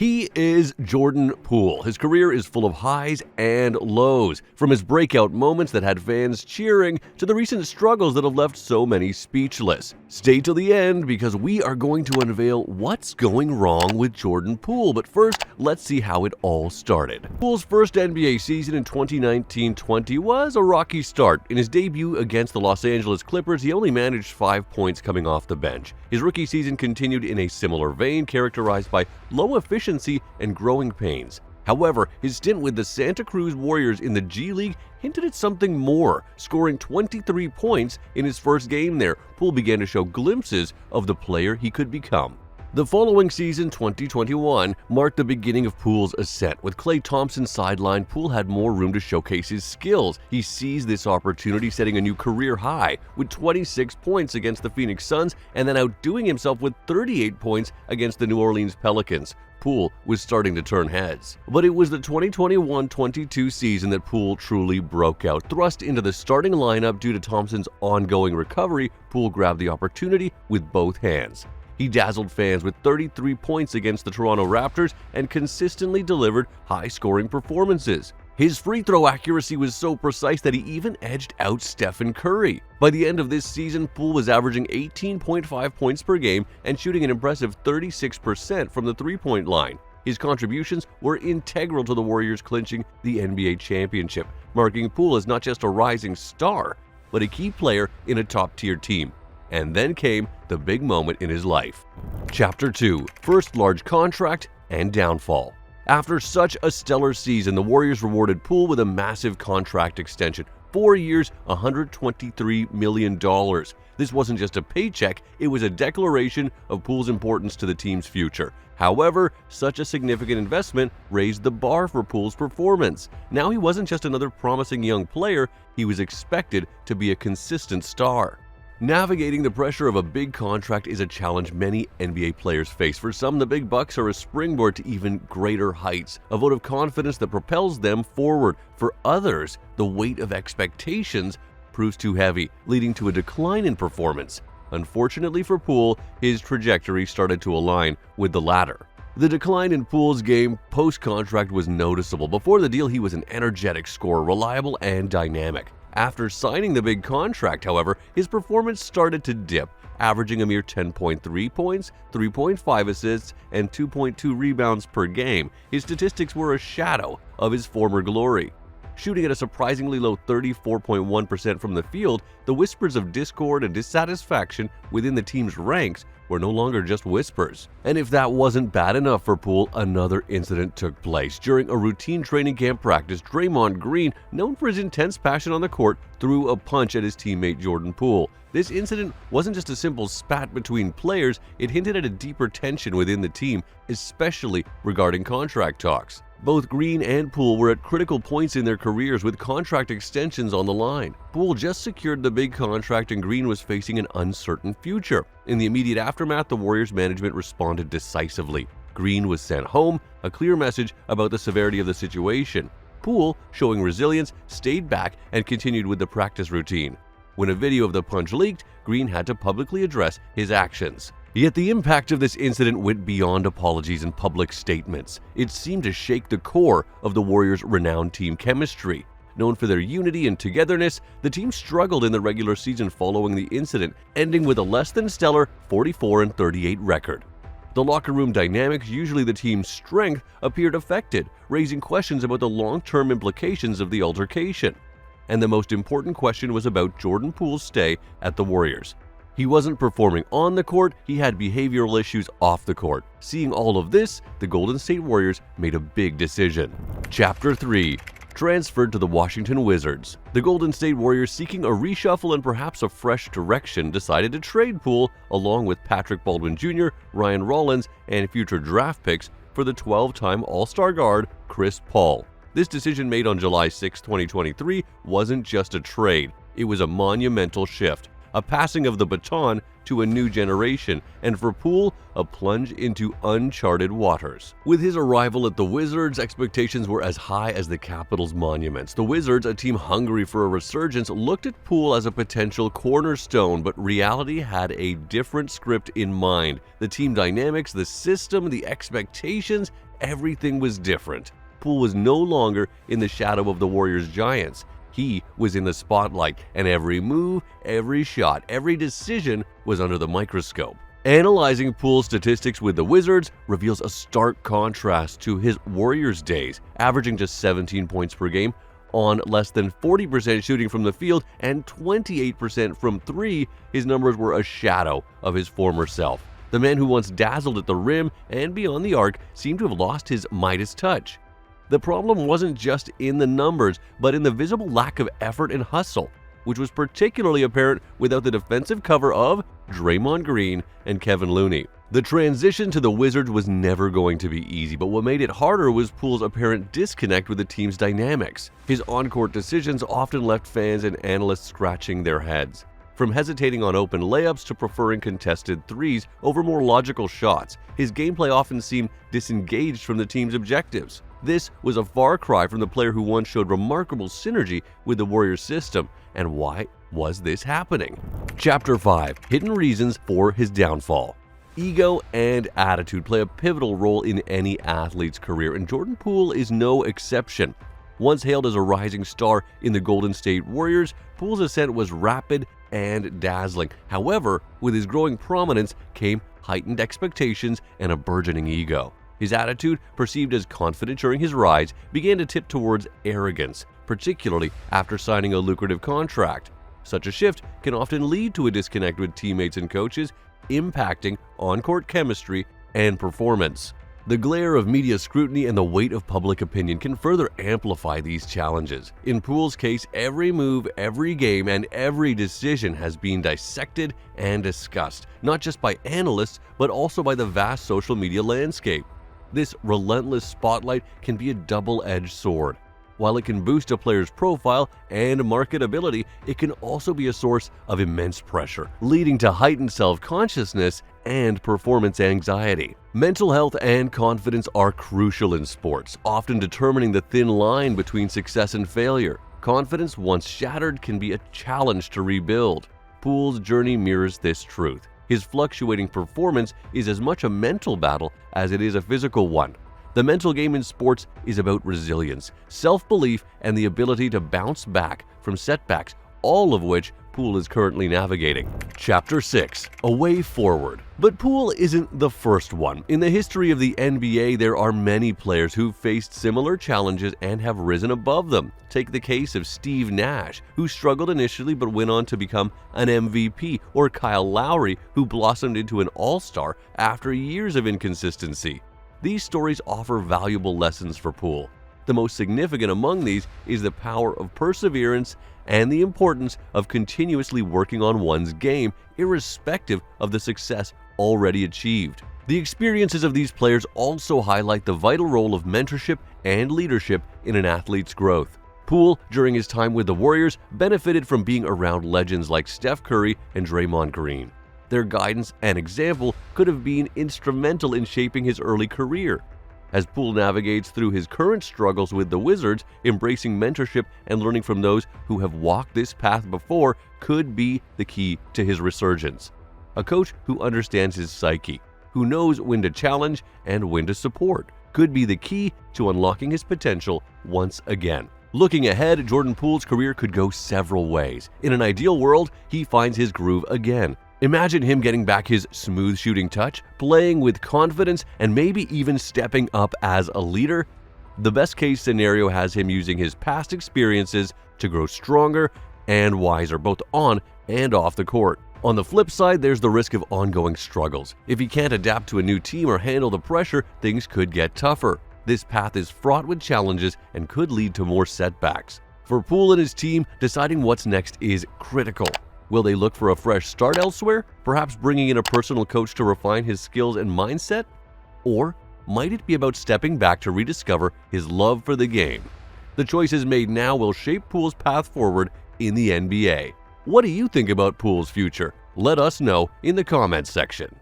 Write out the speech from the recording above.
He is Jordan Poole. His career is full of highs and lows, from his breakout moments that had fans cheering to the recent struggles that have left so many speechless. Stay till the end because we are going to unveil what's going wrong with Jordan Poole. But first, let's see how it all started. Poole's first NBA season in 2019-20 was a rocky start. In his debut against the Los Angeles Clippers, he only managed 5 points coming off the bench. His rookie season continued in a similar vein, characterized by low efficiency and growing pains. However, his stint with the Santa Cruz Warriors in the G League hinted at something more. Scoring 23 points in his first game there, Poole began to show glimpses of the player he could become. The following season, 2021, marked the beginning of Poole's ascent. With Klay Thompson sidelined, Poole had more room to showcase his skills. He seized this opportunity, setting a new career high with 26 points against the Phoenix Suns and then outdoing himself with 38 points against the New Orleans Pelicans. Poole was starting to turn heads. But it was the 2021-22 season that Poole truly broke out. Thrust into the starting lineup due to Thompson's ongoing recovery, Poole grabbed the opportunity with both hands. He dazzled fans with 33 points against the Toronto Raptors and consistently delivered high-scoring performances. His free throw accuracy was so precise that he even edged out Stephen Curry. By the end of this season, Poole was averaging 18.5 points per game and shooting an impressive 36% from the three-point line. His contributions were integral to the Warriors clinching the NBA championship, marking Poole as not just a rising star, but a key player in a top-tier team. And then came the big moment in his life. Chapter 2: First Large Contract and Downfall. After such a stellar season, the Warriors rewarded Poole with a massive contract extension. 4 years, $123 million. This wasn't just a paycheck, it was a declaration of Poole's importance to the team's future. However, such a significant investment raised the bar for Poole's performance. Now he wasn't just another promising young player, he was expected to be a consistent star. Navigating the pressure of a big contract is a challenge many NBA players face. For some, the big bucks are a springboard to even greater heights, a vote of confidence that propels them forward. For others, the weight of expectations proves too heavy, leading to a decline in performance. Unfortunately for Poole, his trajectory started to align with the latter. The decline in Poole's game post-contract was noticeable. Before the deal, he was an energetic scorer, reliable and dynamic. After signing the big contract, however, his performance started to dip, averaging a mere 10.3 points, 3.5 assists, and 2.2 rebounds per game. His statistics were a shadow of his former glory. Shooting at a surprisingly low 34.1% from the field, the whispers of discord and dissatisfaction within the team's ranks were no longer just whispers. And if that wasn't bad enough for Poole, another incident took place. During a routine training camp practice, Draymond Green, known for his intense passion on the court, threw a punch at his teammate Jordan Poole. This incident wasn't just a simple spat between players, it hinted at a deeper tension within the team, especially regarding contract talks. Both Green and Poole were at critical points in their careers with contract extensions on the line. Poole just secured the big contract and Green was facing an uncertain future. In the immediate aftermath, the Warriors management responded decisively. Green was sent home, a clear message about the severity of the situation. Poole, showing resilience, stayed back and continued with the practice routine. When a video of the punch leaked, Green had to publicly address his actions. Yet the impact of this incident went beyond apologies and public statements. It seemed to shake the core of the Warriors' renowned team chemistry. Known for their unity and togetherness, the team struggled in the regular season following the incident, ending with a less than stellar 44-38 record. The locker room dynamics, usually the team's strength, appeared affected, raising questions about the long-term implications of the altercation. And the most important question was about Jordan Poole's stay at the Warriors. He wasn't performing on the court, he had behavioral issues off the court. Seeing all of this, the Golden State Warriors made a big decision. Chapter 3: Transferred to the Washington Wizards. The Golden State Warriors, seeking a reshuffle and perhaps a fresh direction, decided to trade Poole along with Patrick Baldwin Jr., Ryan Rollins, and future draft picks for the 12-time All-Star guard Chris Paul. This decision, made on July 6, 2023, wasn't just a trade, it was a monumental shift. a passing of the baton to a new generation, and for Poole, a plunge into uncharted waters. With his arrival at the Wizards, expectations were as high as the Capitals' monuments. The Wizards, a team hungry for a resurgence, looked at Poole as a potential cornerstone, but reality had a different script in mind. The team dynamics, the system, the expectations, everything was different. Poole was no longer in the shadow of the Warriors' giants. He was in the spotlight, and every move, every shot, every decision was under the microscope. Analyzing Poole's statistics with the Wizards reveals a stark contrast to his Warriors days, averaging just 17 points per game on less than 40% shooting from the field and 28% from three. His numbers were a shadow of his former self. The man who once dazzled at the rim and beyond the arc seemed to have lost his Midas touch. The problem wasn't just in the numbers, but in the visible lack of effort and hustle, which was particularly apparent without the defensive cover of Draymond Green and Kevin Looney. The transition to the Wizards was never going to be easy, but what made it harder was Poole's apparent disconnect with the team's dynamics. His on-court decisions often left fans and analysts scratching their heads. From hesitating on open layups to preferring contested threes over more logical shots, his gameplay often seemed disengaged from the team's objectives. This was a far cry from the player who once showed remarkable synergy with the Warriors system. And why was this happening? Chapter 5. Hidden Reasons for His Downfall. Ego and attitude play a pivotal role in any athlete's career, and Jordan Poole is no exception. Once hailed as a rising star in the Golden State Warriors, Poole's ascent was rapid and dazzling. However, with his growing prominence came heightened expectations and a burgeoning ego. His attitude, perceived as confident during his rise, began to tip towards arrogance, particularly after signing a lucrative contract. Such a shift can often lead to a disconnect with teammates and coaches, impacting on-court chemistry and performance. The glare of media scrutiny and the weight of public opinion can further amplify these challenges. In Poole's case, every move, every game, and every decision has been dissected and discussed, not just by analysts, but also by the vast social media landscape. This relentless spotlight can be a double-edged sword. While it can boost a player's profile and marketability, it can also be a source of immense pressure, leading to heightened self-consciousness and performance anxiety. Mental health and confidence are crucial in sports, often determining the thin line between success and failure. Confidence once shattered can be a challenge to rebuild. Poole's journey mirrors this truth. His fluctuating performance is as much a mental battle as it is a physical one. The mental game in sports is about resilience, self-belief, and the ability to bounce back from setbacks, all of which Poole is currently navigating. Chapter 6. A Way Forward. But Poole isn't the first one. In the history of the NBA, there are many players who've faced similar challenges and have risen above them. Take the case of Steve Nash, who struggled initially but went on to become an MVP, or Kyle Lowry, who blossomed into an all-star after years of inconsistency. These stories offer valuable lessons for Poole. The most significant among these is the power of perseverance and the importance of continuously working on one's game, irrespective of the success already achieved. The experiences of these players also highlight the vital role of mentorship and leadership in an athlete's growth. Poole, during his time with the Warriors, benefited from being around legends like Steph Curry and Draymond Green. Their guidance and example could have been instrumental in shaping his early career. As Poole navigates through his current struggles with the Wizards, embracing mentorship and learning from those who have walked this path before could be the key to his resurgence. A coach who understands his psyche, who knows when to challenge and when to support, could be the key to unlocking his potential once again. Looking ahead, Jordan Poole's career could go several ways. In an ideal world, he finds his groove again. Imagine him getting back his smooth shooting touch, playing with confidence, and maybe even stepping up as a leader. The best case scenario has him using his past experiences to grow stronger and wiser, both on and off the court. On the flip side, there's the risk of ongoing struggles. If he can't adapt to a new team or handle the pressure, things could get tougher. This path is fraught with challenges and could lead to more setbacks. For Poole and his team, deciding what's next is critical. Will they look for a fresh start elsewhere, perhaps bringing in a personal coach to refine his skills and mindset? Or might it be about stepping back to rediscover his love for the game? The choices made now will shape Poole's path forward in the NBA. What do you think about Poole's future? Let us know in the comments section.